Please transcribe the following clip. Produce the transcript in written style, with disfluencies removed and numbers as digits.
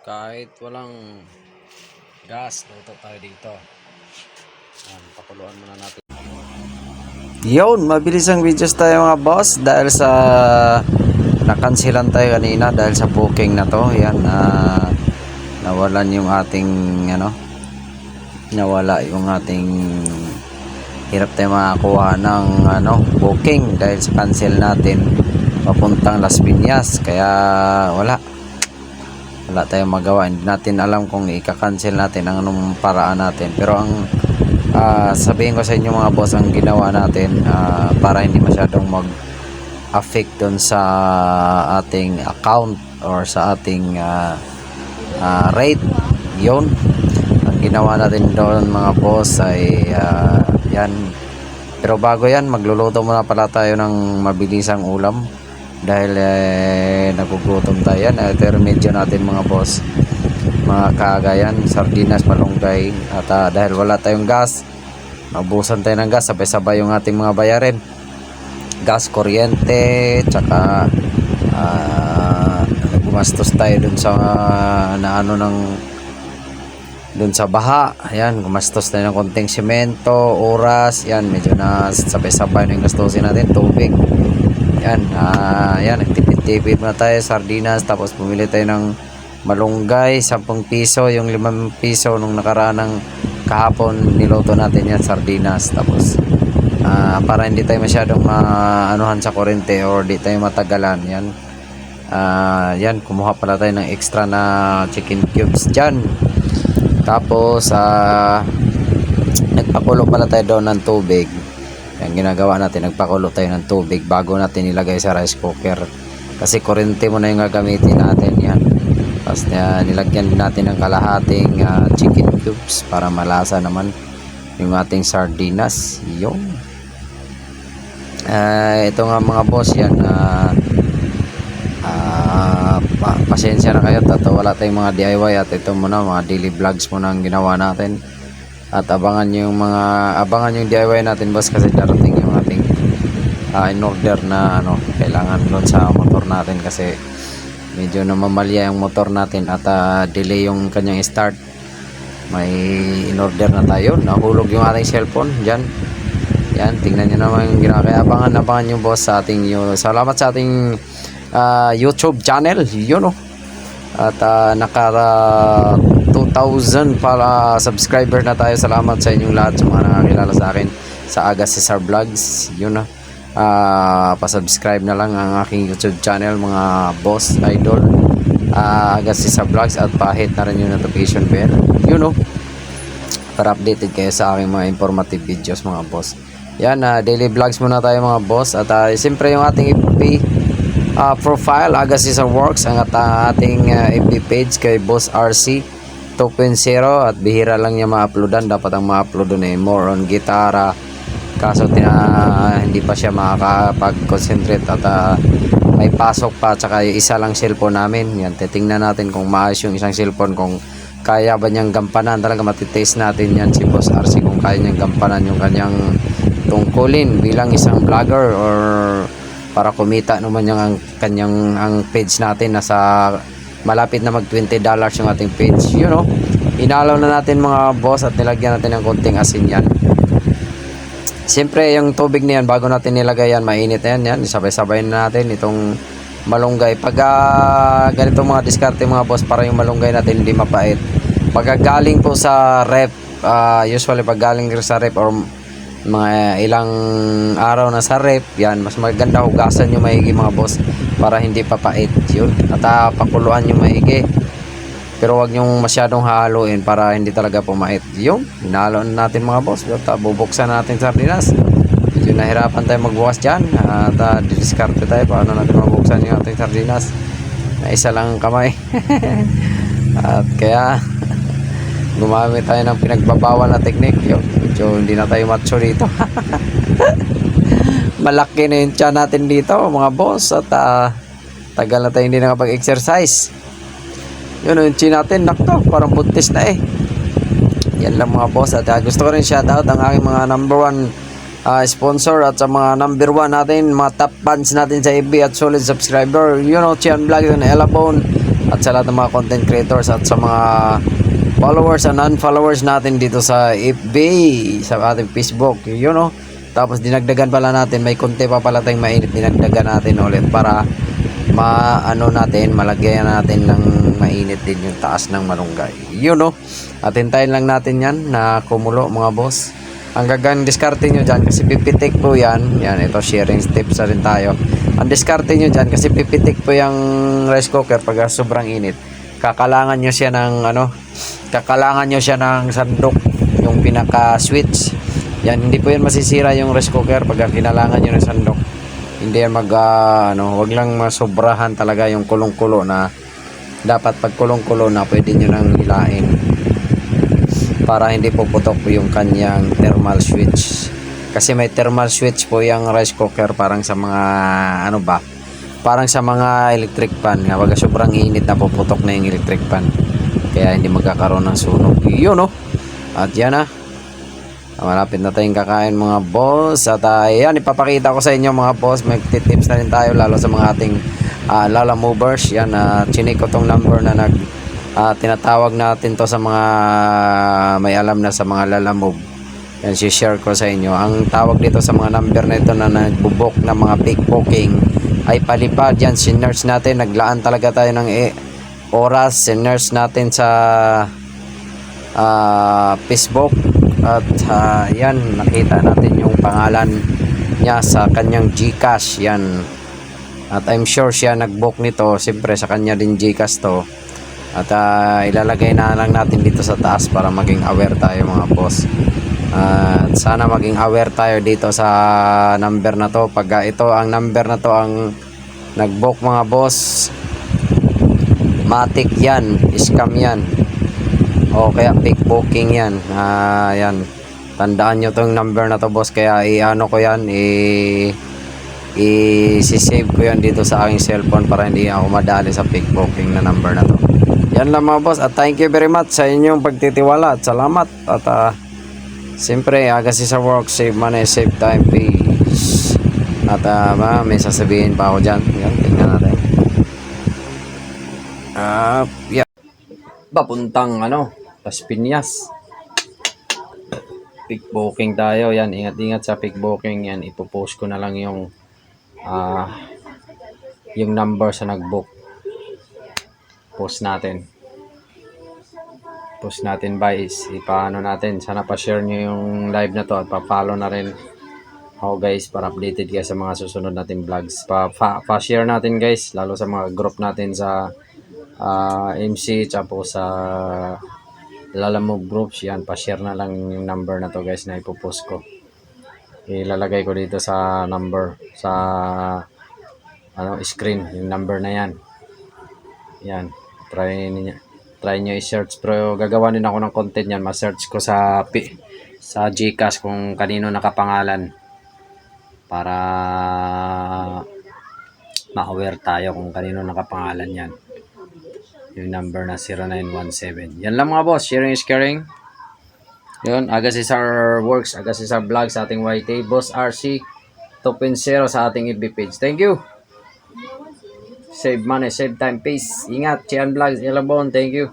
Kahit walang gas, luto tayo dito. Pakuluan muna natin. Yun, mabilis ang videos tayo mga boss dahil sa nakansilan tayo kanina dahil sa booking na to. Yan, nawalan yung ating nawala yung ating hirap tayo makakuha ng booking dahil sa cancel natin papuntang Las Piñas. Kaya wala tayong magawa. Hindi natin alam kung i-cancel natin ang anong paraan natin. Pero ang sabihin ko sa inyo mga boss, ang ginawa natin para hindi masyadong mag-affect dun sa ating account or sa ating rate, yun ang ginawa natin doon mga boss ay yan. Pero bago yan, magluluto muna pala tayo ng mabilisang ulam dahil nagugutom tayo. Yan, ito yung medyo natin mga boss, mga kagayan, sardinas, malunggay. At dahil wala tayong gas, naubusan tayo ng gas, sabay-sabay yung ating mga bayarin, gas, kuryente, tsaka gumastos tayo dun sa dun sa baha. Ayan, gumastos tayo ng konting simento, oras. Yan, medyo na sabay-sabay na yung gastusin natin. Tubig, yan, yan, nagtipid-tipid na tayo, sardinas, tapos bumili tayo ng malunggay, 10 piso, yung 5 piso nung nakaraan ng kahapon, niluto natin yan, sardinas. Tapos para hindi tayo masyadong maanuhan sa kurente or di tayo matagalan, yan, yan, kumuha pala tayo ng extra na chicken cubes dyan. Tapos nagpakulo pala tayo doon ng tubig. Yan ginagawa natin, nagpakulo tayo ng tubig bago natin ilagay sa rice cooker, kasi kurente mo na yung gagamitin natin. Yan, tapos nilagyan natin ng kalahating chicken cubes para malasa naman yung ating sardinas. Yung ito nga mga boss, yan, pasensya na kayo at wala tayong mga DIY at ito muna mga daily vlogs muna ang ginawa natin. At abangan yung DIY natin boss, kasi darating yung ating in order na kailangan doon sa motor natin, kasi medyo namamalya yung motor natin at delay yung kanyang start. May in order na tayo, nahulog yung ating cellphone dyan. Yan, tingnan nyo naman yung ginawa. Kaya abangan yung boss sa ating salamat sa ating YouTube channel, yun at naka 2,000 para subscriber na tayo. Salamat sa inyong lahat, sa mga nakakilala sa akin sa Aga Cesar Vlogs. Yun pa-subscribe na lang ang aking YouTube channel mga boss, idol, Aga Cesar Vlogs, at pa-hit na rin yung notification bell, para updated kayo sa aking mga informative videos mga boss. Yan, daily vlogs muna tayo mga boss. At siyempre yung ating FB profile, Aga Cesar Works, ang ating FB page kay Boss RC 2.0, at bihira lang niya ma-uploadan. Dapat ang ma-upload doon more on gitara, kaso hindi pa siya makakapag-concentrate at may pasok pa, tsaka yung isa lang cellphone namin. Yan, titingnan natin kung maayos yung isang cellphone, kung kaya ba niyang gampanan. Talaga matitest natin yan si Boss RC kung kaya niyang gampanan yung kanyang tungkulin bilang isang vlogger, or para kumita naman yung ang page natin. Nasa malapit na mag $20 yung ating page, inalaw na natin mga boss, at nilagyan natin ng konting asin yan. Siyempre yung tubig na yan, bago natin nilagay yan, mainit na yan, sabay-sabay na natin itong malunggay. Pag ganito mga diskarte mga boss, para yung malunggay natin hindi mapait, pag galing po sa rep, usually pag galing sa rep or mga ilang araw na sa rep, yan, mas maganda hugasan nyo maigi mga boss, para hindi papait yun, at pakuluan nyo maigi. Pero wag nyo masyadong haluin para hindi talaga pumait. Yung hinalo natin mga boss, bubuksan natin sardinas. Medyo nahirapan tayo magbukas dyan, at didiskarte tayo paano natin mabuksan yung ating sardinas na isa lang kamay. At kaya gumamit tayo ng pinagbabawal na technique. Medyo hindi na tayo macho dito. Malaki na yung tiyan natin dito mga boss, at tagal na tayo hindi nakapag-exercise. Yun yung tiyan natin, nakto, parang buntis na Yan lang mga boss. At gusto ko rin shoutout ang aking mga number 1 sponsor, at sa mga number 1 natin, mga top fans natin sa FB at solid subscriber, Chian Vlog and Elabone, at sa lahat ng mga content creators at sa mga followers and non-followers natin dito sa FB, sa ating Facebook, yun know. Tapos dinagdagan pala natin, may konti pa pala tayong mainit, dinagdagan natin ulit para malagyan natin ng mainit din yung taas ng malunggay, yun know. At hintayin lang natin yan na kumulo mga boss. Ang gagang diskarte nyo dyan, kasi pipitik po yan, ito sharing tips na rin tayo. Ang diskarte nyo dyan, kasi pipitik po yung rice cooker pag sobrang init, kakalangan nyo siya ng sandok, yung pinaka switch yan. Hindi po yan masisira yung rice cooker pag kinalangan nyo ng sandok. Hindi yan wag lang masobrahan talaga yung kulong-kulo, na dapat pag kulong-kulo na pwede nyo nang hilain para hindi po putok po yung kanyang thermal switch. Kasi may thermal switch po yung rice cooker, parang sa mga parang sa mga electric pan, kapag sobrang init na puputok na yung electric pan, kaya hindi magkakaroon ng sunog, yun no. At yan na, malapit na tayong kakain mga boss. At yan, ipapakita ko sa inyo mga boss, may tips na rin tayo lalo sa mga ating Lala Movers. Yan, chinik ko tong number na tinatawag natin to sa mga may alam na sa mga Lala Move. Yan, share ko sa inyo. Ang tawag dito sa mga number na ito na nagbubok ng mga pickpocketing ay palipad. Yan, sinurse natin, naglaan talaga tayo ng oras, sinurse natin sa Facebook. At yan, nakita natin yung pangalan niya sa kanyang GCash. Yan, at I'm sure siya nagbook nito, siyempre sa kanya din GCash to. At ilalagay na lang natin dito sa taas para maging aware tayo mga boss. At sana maging aware tayo dito sa number na to. Pag ito ang number na to ang nagbook mga boss, matik yan, scam yan, o kaya fake booking yan. Yan, tandaan nyo tong number na to boss. Kaya ko yan, i-save ko yan dito sa aking cellphone para hindi ako madali sa fake booking na number na to. Yan lang mga boss, at thank you very much sa inyong pagtitiwala at salamat. At siyempre, Agassi sa work, save money, save time, peace. At may sasabihin pa ako dyan. Yan, tingnan natin. Yeah. Papuntang Las Piñas. Pick booking tayo. Yan, ingat-ingat sa pick booking. Yan, ipopost ko na lang yung number sa nagbook. Post natin guys, ipaano natin, sana pa-share nyo yung live na to at pa-follow na rin ako guys para updated kayo sa mga susunod natin vlogs. Pa-share natin guys, lalo sa mga group natin sa MC tapos sa Lala Move groups. Yan, pa-share na lang yung number na to guys na ipopost ko. Ilalagay ko dito sa number sa screen yung number na yan. Yan, try nyo i-search, pero gagawa din ako ng content yan. Ma-search ko sa GCash kung kanino nakapangalan para ma-aware tayo kung kanino nakapangalan yan, yung number na 0917. Yan lang mga boss, sharing is caring. Yun, Agassi sa works, Agassi sa vlog sa ating YT, Boss RC 2.0 sa ating FB page. Thank you. Save money, save time, peace. Ingat, Chian Vlogs, Ilabon. Thank you.